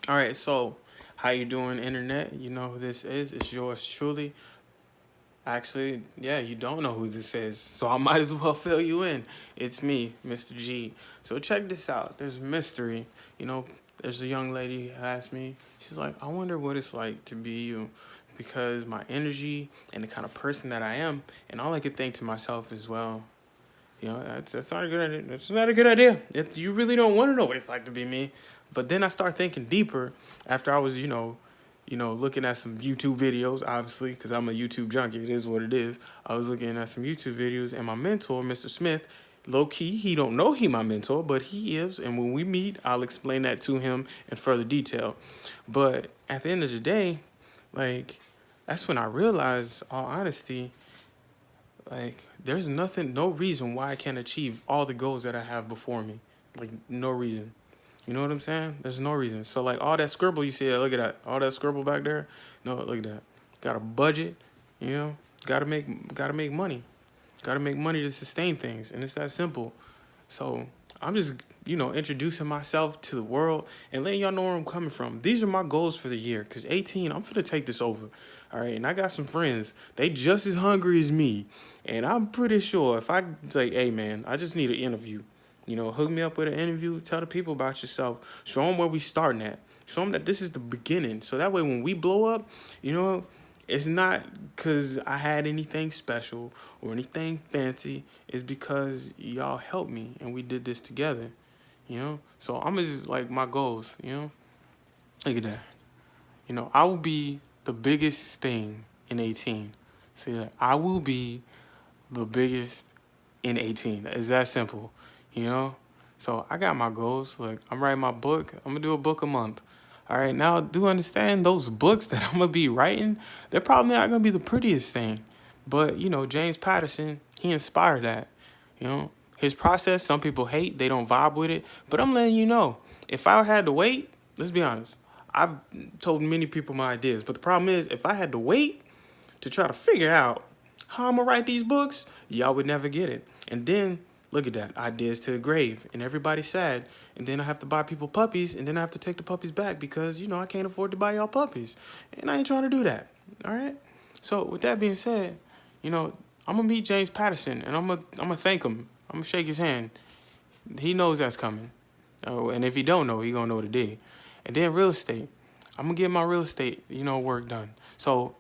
All right, so how you doing, internet? You know who this is? It's yours truly. Actually, yeah, you don't know who this is, so I might as well fill you in. It's me, Mr. G. So check this out. There's mystery. You know, there's a young lady who asked me. She's like, I wonder what it's like to be you, because my energy and the kind of person that I am, and all I could think to myself is, well, that's not a good idea. That's not a good idea. You really don't want to know what it's like to be me. But then I start thinking deeper after I was, looking at some YouTube videos, obviously, because I'm a YouTube junkie. It is what it is. I was looking at some YouTube videos, and my mentor, Mr. Smith, low key, he don't know he my mentor, but he is. And when we meet, I'll explain that to him in further detail. But at the end of the day, like, that's when I realized, all honesty, like, there's nothing, no reason why I can't achieve all the goals that I have before me. Like, no reason. You know what I'm saying? There's no reason. So, like, all that scribble you see, look at that. All that scribble back there. No, look at that. Got a budget, you know? Gotta make money. Gotta make money to sustain things. And it's that simple. So I'm just, introducing myself to the world and letting y'all know where I'm coming from. These are my goals for the year. Cause 18, I'm finna take this over. All right. And I got some friends. They just as hungry as me. And I'm pretty sure if I say, hey man, I just need an interview. Hook me up with an interview. Tell the people about yourself. Show them where we starting at. Show them that this is the beginning. So that way when we blow up, you know, it's not because I had anything special or anything fancy. It's because y'all helped me and we did this together. So I'm just like my goals. Look at that. I will be the biggest thing in 18. See that? I will be the biggest in 18. It's that simple, you know? So I got my goals. Like, I'm writing my book. I'm going to do a book a month. All right, now do understand those books that I'm going to be writing, they're probably not going to be the prettiest thing. But, James Patterson, he inspired that. His process, some people hate, they don't vibe with it. But I'm letting you know, if I had to wait, let's be honest, I've told many people my ideas. But the problem is, if I had to wait to try to figure out how I'm gonna write these books, y'all would never get it. And then look at that, ideas to the grave, and everybody's sad. And then I have to buy people puppies, and then I have to take the puppies back because I can't afford to buy y'all puppies, and I ain't trying to do that. All right. So with that being said, I'm gonna meet James Patterson, and I'm gonna thank him. I'm gonna shake his hand. He knows that's coming. And if he don't know, he gonna know today. And then real estate. I'm gonna get my real estate, work done. So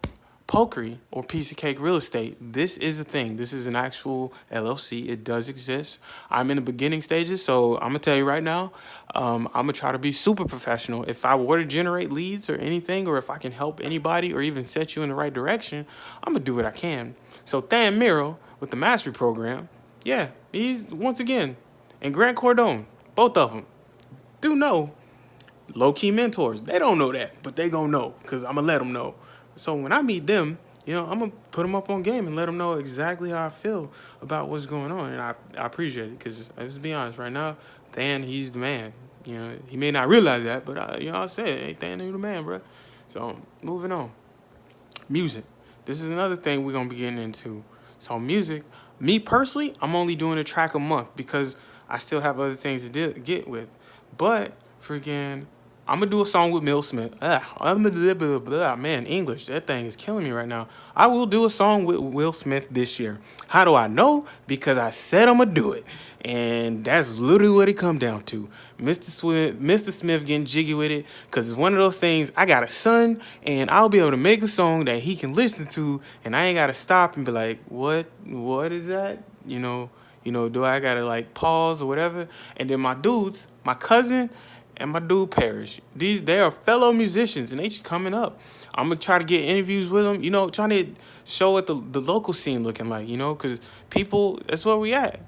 Pokery or Piece of Cake Real Estate, this is a thing. This is an actual LLC. It does exist. I'm in the beginning stages, so I'm gonna tell you right now, I'm gonna try to be super professional. If I were to generate leads or anything, or if I can help anybody or even set you in the right direction, I'm gonna do what I can. So Than Miro with the Mastery Program, yeah, he's once again, and Grant Cardone, both of them, do know low-key mentors. They don't know that, but they gonna know because I'm gonna let them know. So when I meet them, I'm gonna put them up on game and let them know exactly how I feel about what's going on, and I appreciate it because let's be honest, right now, Than, he's the man. He may not realize that, but I'll say it. Hey, Than, you the man, bro. So moving on, music. This is another thing we're gonna be getting into. So music, me personally, I'm only doing a track a month because I still have other things to get with. But freaking, I'm gonna do a song with Will Smith. Man, English, that thing is killing me right now. I will do a song with Will Smith this year. How do I know? Because I said I'm gonna do it, and that's literally what it come down to. Mr. Smith getting jiggy with it, cause it's one of those things. I got a son, and I'll be able to make a song that he can listen to, and I ain't gotta stop and be like, what is that? Do I gotta like pause or whatever? And then my dudes, my cousin and my dude Parrish, they are fellow musicians and they just coming up. I'm gonna try to get interviews with them, trying to show what the local scene looking like, because people, that's where we at,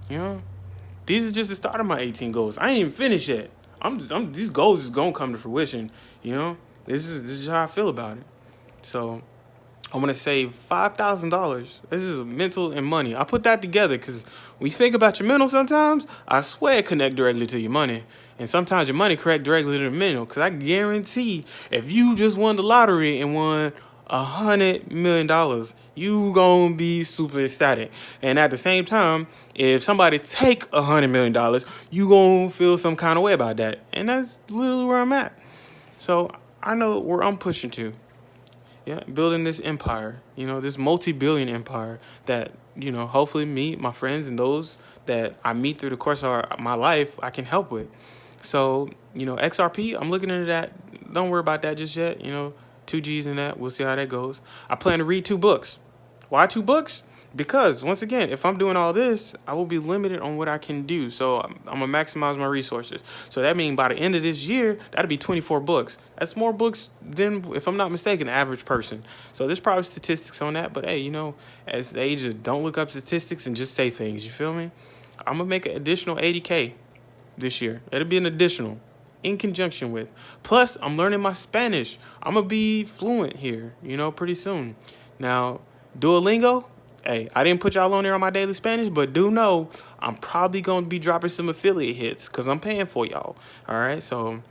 you know. These are just the start of my 18 goals. I ain't even finished yet. These goals is gonna come to fruition, you know. This is how I feel about it. So I'm gonna save $5,000. This is mental and money. I put that together because when you think about your mental, sometimes I swear it connect directly to your money, and sometimes your money connect directly to the mental. Because I guarantee, if you just won the lottery and won $100 million, you gonna be super ecstatic. And at the same time, if somebody take $100 million, you gonna feel some kind of way about that. And that's literally where I'm at. So I know where I'm pushing to. Yeah, building this empire, this multi-billion empire that, hopefully me, my friends, and those that I meet through the course of my life, I can help with. So, XRP, I'm looking into that. Don't worry about that just yet. 2Gs in that. We'll see how that goes. I plan to read 2 books. Why 2 books? Because, once again, if I'm doing all this, I will be limited on what I can do. So I'm going to maximize my resources. So that means by the end of this year, that'll be 24 books. That's more books than, if I'm not mistaken, the average person. So there's probably statistics on that. But, hey, as the age of don't look up statistics and just say things. You feel me? I'm going to make an additional 80K this year. It'll be an additional in conjunction with. Plus, I'm learning my Spanish. I'm going to be fluent here, pretty soon. Now, Duolingo, hey, I didn't put y'all on there on my daily Spanish, but do know I'm probably going to be dropping some affiliate hits because I'm paying for y'all. All right, so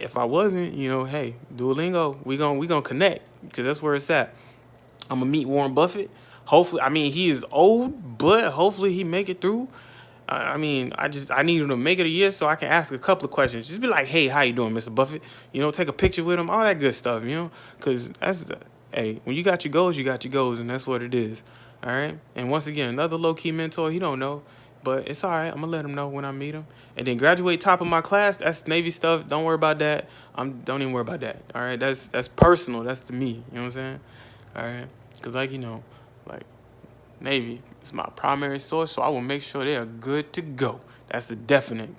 if I wasn't, hey, Duolingo, we gonna connect because that's where it's at. I'm going to meet Warren Buffett. Hopefully, he is old, but hopefully he make it through. I need him to make it a year so I can ask a couple of questions. Just be like, hey, how you doing, Mr. Buffett? Take a picture with him, all that good stuff, because hey, when you got your goals, and that's what it is, all right? And once again, another low-key mentor, he don't know, but it's all right. I'm going to let him know when I meet him. And then graduate top of my class, that's Navy stuff. Don't worry about that. Don't even worry about that, all right? That's personal. That's to me, you know what I'm saying? All right? Because, like Navy is my primary source, so I will make sure they are good to go. That's a definite.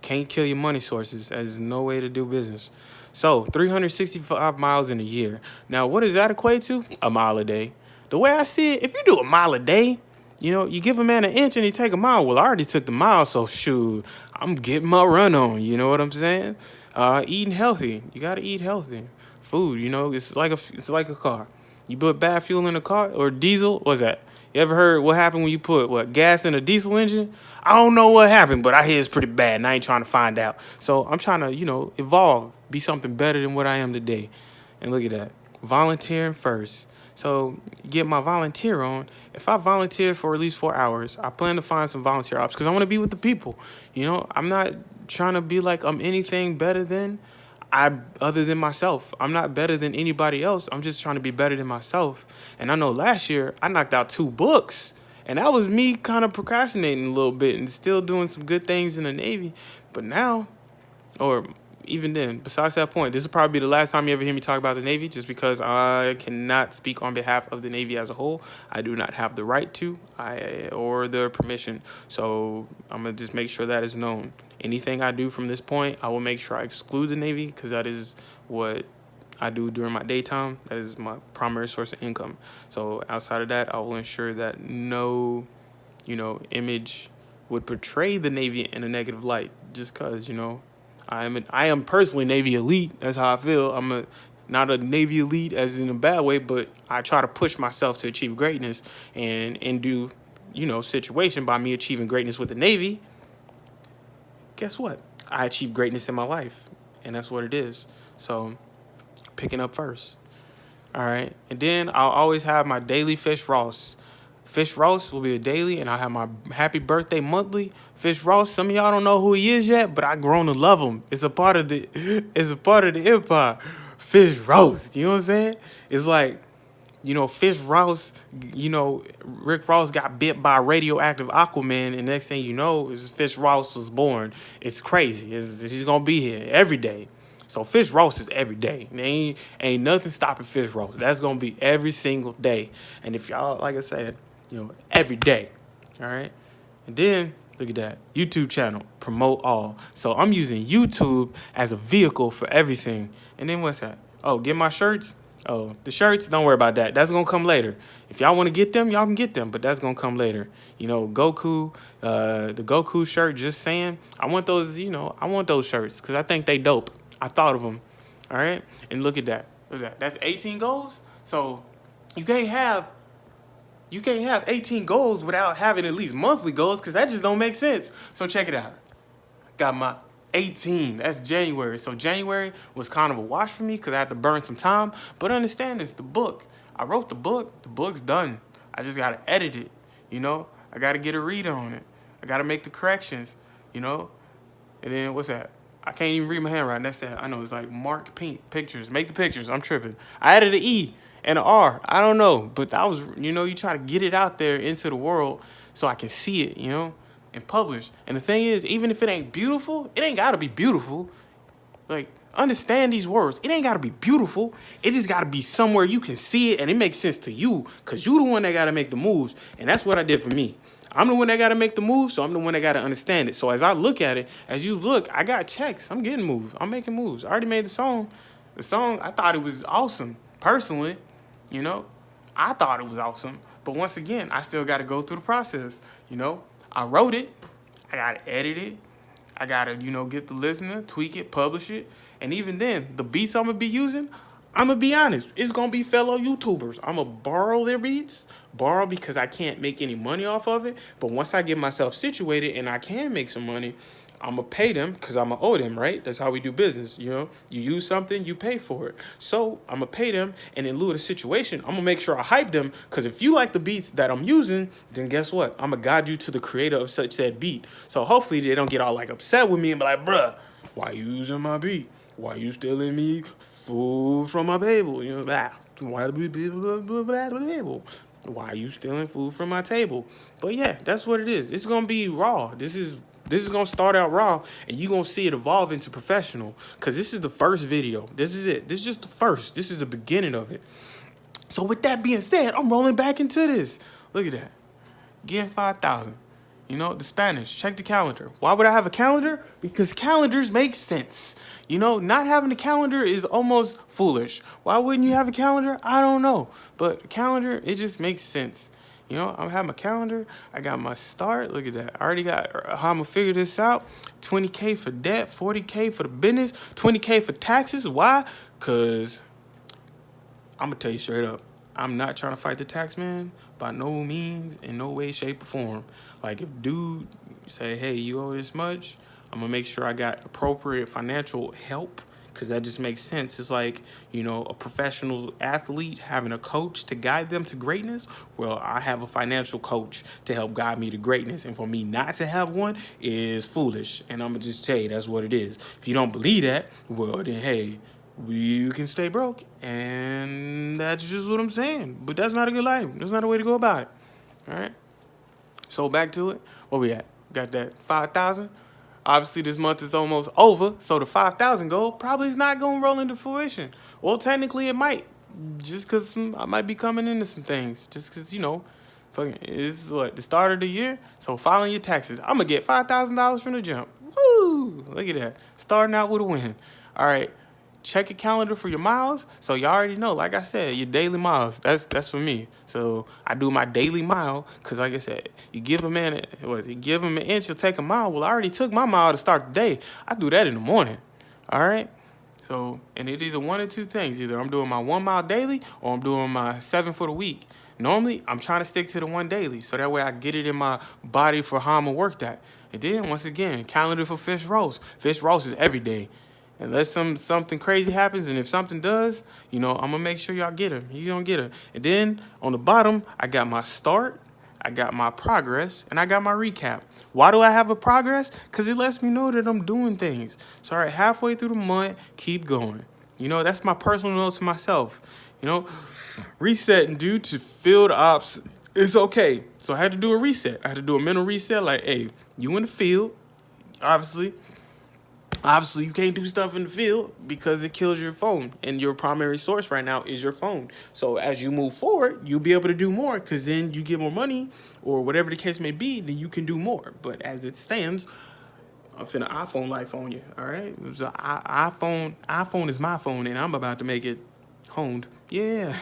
Can't kill your money sources. There's no way to do business. So, 365 miles in a year. Now, what does that equate to? A mile a day. The way I see it, if you do a mile a day, you give a man an inch and he take a mile. Well, I already took the mile, so shoot, I'm getting my run on. You know what I'm saying? Eating healthy. You got to eat healthy. Food, it's like a car. You put bad fuel in a car or diesel, what's that? You ever heard what happened when you put, gas in a diesel engine? I don't know what happened, but I hear it's pretty bad, and I ain't trying to find out. So I'm trying to, evolve, be something better than what I am today. And look at that. Volunteering first. So get my volunteer on. If I volunteer for at least 4 hours, I plan to find some volunteer ops because I want to be with the people. I'm not trying to be like I'm anything better than other than myself. I'm not better than anybody else. I'm just trying to be better than myself. And I know last year I knocked out 2 books. And that was me kind of procrastinating a little bit and still doing some good things in the Navy. But now, or even then, besides that point, this will probably be the last time you ever hear me talk about the Navy, just because I cannot speak on behalf of the Navy as a whole. I do not have the right to or the permission. So I'm going to just make sure that is known. Anything I do from this point, I will make sure I exclude the Navy because that is what I do during my daytime. That is my primary source of income. So outside of that, I will ensure that no, image would portray the Navy in a negative light just because, I am personally Navy elite. That's how I feel. I'm not a Navy elite as in a bad way, but I try to push myself to achieve greatness and do, situation by me achieving greatness with the Navy. Guess what? I achieved greatness in my life, and that's what it is. So, picking up first. All right. And then I'll always have my daily fish roast. Fish roast will be a daily, and I'll have my happy birthday monthly. Fish roast, some of y'all don't know who he is yet, but I grown to love him. It's a part of the empire. Fish roast, you know what I'm saying? It's like, Fish Ross, Rick Ross got bit by a radioactive Aquaman, and next thing you know, is Fish Ross was born. It's crazy. He's going to be here every day. So Fish Roast is every day. Ain't nothing stopping Fish Roast. That's going to be every single day. And if y'all, like I said, every day. All right? And then, look at that. YouTube channel, promote all. So I'm using YouTube as a vehicle for everything. And then what's that? Oh, get my shirts? Oh, the shirts, don't worry about that. That's going to come later. If y'all want to get them, y'all can get them, but that's going to come later. Goku, the Goku shirt, just saying, I want those, I want those shirts because I think they dope. I thought of them, all right? And look at that. What's that? That's 18 goals? So you can't have 18 goals without having at least monthly goals because that just don't make sense. So check it out. Got my 18. That's January. So January was kind of a wash for me because I had to burn some time. But understand this, the book. I wrote the book. The book's done. I just got to edit it, I got to get a reader on it. I got to make the corrections, And then what's that? I can't even read my handwriting. That's that. I know it's like Mark Paint Pictures. Make the pictures. I'm tripping. I added an E and an R. I don't know, but that was, you know, you try to get it out there into the world so I can see it, you know, and publish. And the thing is, even if it ain't beautiful, it ain't gotta be beautiful. Like, understand these words. It ain't gotta be beautiful. It just gotta be somewhere you can see it and it makes sense to you, cause you the one that gotta make the moves. And that's what I did for me. I'm the one that gotta make the moves, so I'm the one that gotta understand it. So as I look at it, as you look, I got checks. I'm getting moves. I'm making moves. I already made the song. The song, I thought it was awesome. Personally, you know, I thought it was awesome. But once again, I still gotta go through the process. You know, I wrote it. I gotta edit it. I gotta, you know, get the listener, tweak it, publish it. And even then, the beats I'm gonna be using, I'm gonna be honest, it's gonna be fellow YouTubers. I'm gonna borrow their beats, borrow because I can't make any money off of it. But once I get myself situated and I can make some money, I'm gonna pay them because I'm gonna owe them, right? That's how we do business, you know? You use something, you pay for it. So I'm gonna pay them, and in lieu of the situation, I'm gonna make sure I hype them, because if you like the beats that I'm using, then guess what? I'm gonna guide you to the creator of such said beat. So hopefully they don't get all like upset with me and be like, bruh, why you using my beat? Why you stealing me food from my table? You know, why you stealing food from my table? But yeah, that's what it is. It's gonna be raw. This is gonna start out raw, and you gonna see it evolve into professional. Cause this is the first video. This is it. This is just the first. This is the beginning of it. So with that being said, I'm rolling back into this. Look at that. Getting 5,000. You know, the Spanish, check the calendar. Why would I have a calendar? Because calendars make sense. You know, not having a calendar is almost foolish. Why wouldn't you have a calendar? I don't know. But a calendar, it just makes sense. You know, I'm having my calendar. I got my start. Look at that. I already got how I'm going to figure this out. 20K for debt, 40K for the business, 20K for taxes. Why? Because I'm going to tell you straight up. I'm not trying to fight the tax man by no means, in no way, shape, or form. Like, if dude say, hey, you owe this much, I'm going to make sure I got appropriate financial help, because that just makes sense. It's like, you know, a professional athlete having a coach to guide them to greatness. Well, I have a financial coach to help guide me to greatness. And for me not to have one is foolish. And I'm going to just tell you, that's what it is. If you don't believe that, well, then, hey, you can stay broke. And that's just what I'm saying. But that's not a good life. That's not a way to go about it. All right? So back to it. Where we at? Got that 5,000. Obviously, this month is almost over, so the 5,000 goal probably is not going to roll into fruition. Well, technically, it might, just because I might be coming into some things. Just because, you know, fucking, it's what, the start of the year? So filing your taxes. I'm going to get $5,000 from the jump. Woo! Look at that. Starting out with a win. All right. Check your calendar for your miles. So you already know, like I said, your daily miles. That's for me. So I do my daily mile because, like I said, you give a man, you give him an inch, he'll take a mile. Well, I already took my mile to start the day. I do that in the morning. All right. So, and it either one or two things. Either I'm doing my 1 mile daily or I'm doing my 7 for the week. Normally, I'm trying to stick to the 1 daily, so that way I get it in my body for how I'm going to work that. And then, once again, calendar for fish roast. Fish roast is every day. Unless something crazy happens, and if something does, you know, I'm going to make sure y'all get her. You don't get her. And then, on the bottom, I got my start, I got my progress, and I got my recap. Why do I have a progress? Because it lets me know that I'm doing things. So, all right, halfway through the month, keep going. You know, that's my personal note to myself. You know, resetting due to field ops is okay. So I had to do a reset. I had to do a mental reset. Like, hey, you in the field, obviously. Obviously, you can't do stuff in the field because it kills your phone. And your primary source right now is your phone. So as you move forward, you'll be able to do more because then you get more money or whatever the case may be, then you can do more. But as it stands, I'm finna iPhone life on you, all right? So iPhone is my phone, and I'm about to make it honed. Yeah.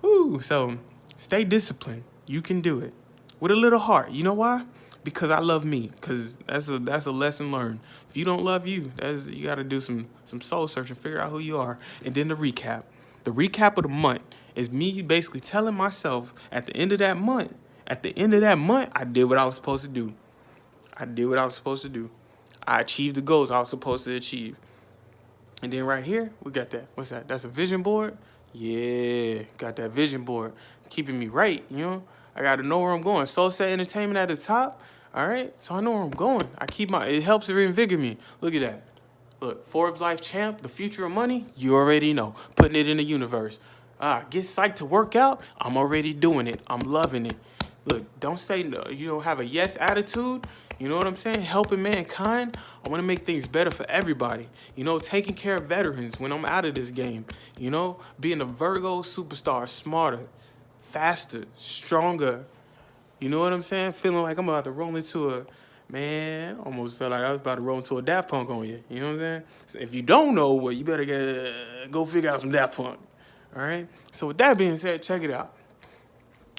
Woo. So stay disciplined. You can do it with a little heart. You know why? Because I love me. Because that's a lesson learned. If you don't love you, you got to do some soul searching, figure out who you are. And then the recap. The recap of the month is me basically telling myself at the end of that month, I did what I was supposed to do. I did what I was supposed to do. I achieved the goals I was supposed to achieve. And then right here, we got that. What's that? That's a vision board? Yeah, got that vision board. Keeping me right, you know? I got to know where I'm going. SOLSET Entertainment at the top. All right, so I know where I'm going. It helps to reinvigorate me. Look at that. Look, Forbes Life Champ, the future of money, you already know. Putting it in the universe. Get psyched to work out. I'm already doing it. I'm loving it. Look, don't say no. You don't have a yes attitude. You know what I'm saying? Helping mankind. I want to make things better for everybody. You know, taking care of veterans when I'm out of this game. You know, being a Virgo superstar, smarter, faster, stronger. You know what I'm saying? Feeling like I'm about to roll into almost felt like I was about to roll into a Daft Punk on you. You know what I'm saying? So if you don't know, well, you better go figure out some Daft Punk. All right? So with that being said, check it out.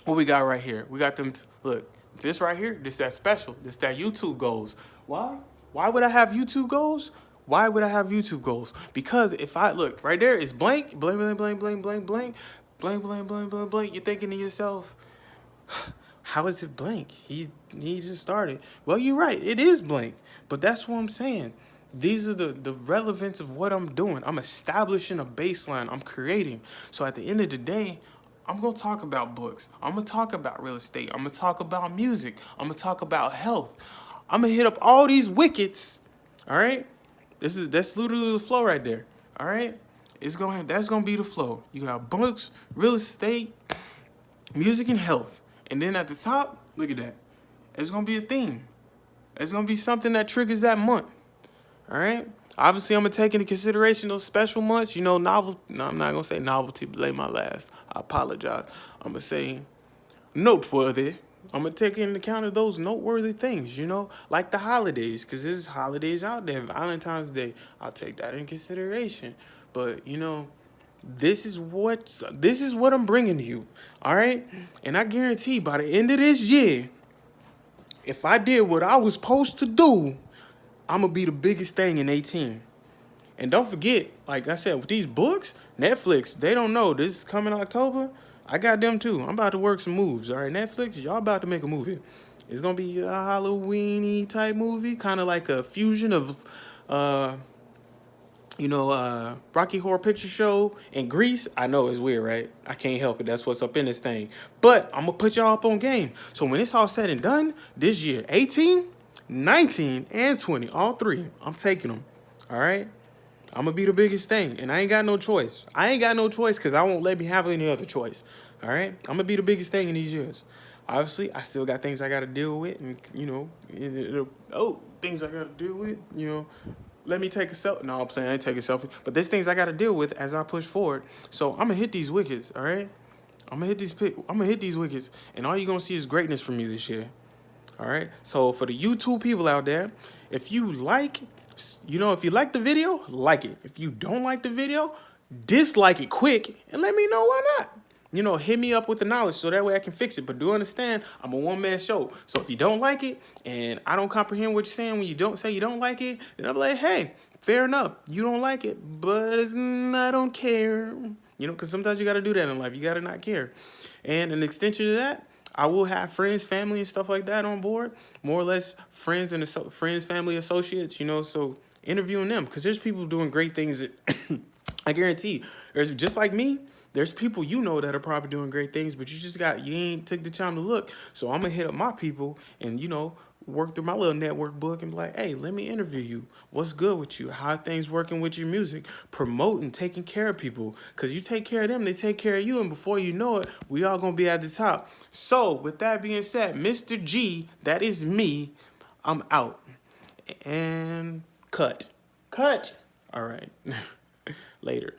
What we got right here? We got them, look, this right here, this that special. This that YouTube goals. Why? Why would I have YouTube goals? Why would I have YouTube goals? Because if I, look, right there is blank, blank, blank, blank, blank, blank, blank, blank, blank, blank, blank, blank. You're thinking to yourself, how is it blank? He just started. Well, you're right. It is blank. But that's what I'm saying. These are the relevance of what I'm doing. I'm establishing a baseline. I'm creating. So at the end of the day, I'm going to talk about books. I'm going to talk about real estate. I'm going to talk about music. I'm going to talk about health. I'm going to hit up all these wickets. All right? That's literally the flow right there. All right? That's going to be the flow. You got books, real estate, music, and health. And then at the top, look at that. It's going to be a theme. It's going to be something that triggers that month. All right? Obviously, I'm going to take into consideration those special months. You know, I'm not going to say novelty, but lay my last. I apologize. I'm going to say noteworthy. I'm going to take into account of those noteworthy things, you know, like the holidays, because there's holidays out there. Valentine's Day, I'll take that in consideration. But, you know, this is what I'm bringing to you, all right? And I guarantee by the end of this year, if I did what I was supposed to do, I'm going to be the biggest thing in 18. And don't forget, like I said, with these books, Netflix, they don't know. This is coming October. I got them too. I'm about to work some moves, all right? Netflix, y'all about to make a movie. It's going to be a Halloween-y type movie, kind of like a fusion of, Rocky Horror Picture Show and Grease. I know it's weird, right? I can't help it. That's what's up in this thing. But I'm going to put y'all up on game. So when it's all said and done, this year, 18, 19, and 20, all three, I'm taking them, all right? I'm going to be the biggest thing, and I ain't got no choice. I ain't got no choice because I won't let me have any other choice, all right? I'm going to be the biggest thing in these years. Obviously, I still got things I got to deal with, and, you know, things I got to deal with, you know. Let me take a selfie. No, I'm saying I ain't taking a selfie. But there's things I got to deal with as I push forward. So I'm going to hit these wickets, all right? I'm going to hit these wickets, and all you're going to see is greatness from me this year, all right? So for the YouTube people out there, if you like the video, like it. If you don't like the video, dislike it quick and let me know why not. You know, hit me up with the knowledge so that way I can fix it. But do understand, I'm a one-man show. So if you don't like it and I don't comprehend what you're saying when you don't say you don't like it, then I'm like, hey, fair enough. You don't like it, but I don't care. You know, because sometimes you got to do that in life. You got to not care. And an extension of that, I will have friends, family, and stuff like that on board. More or less friends, family, associates, you know, so interviewing them. Because there's people doing great things that I guarantee. There's just like me, there's people you know that are probably doing great things, but you ain't took the time to look. So I'm going to hit up my people and, you know, work through my little network book and be like, hey, let me interview you. What's good with you? How are things working with your music? Promoting, taking care of people. Because you take care of them, they take care of you. And before you know it, we all going to be at the top. So with that being said, Mr. G, that is me. I'm out. And cut. All right. Later.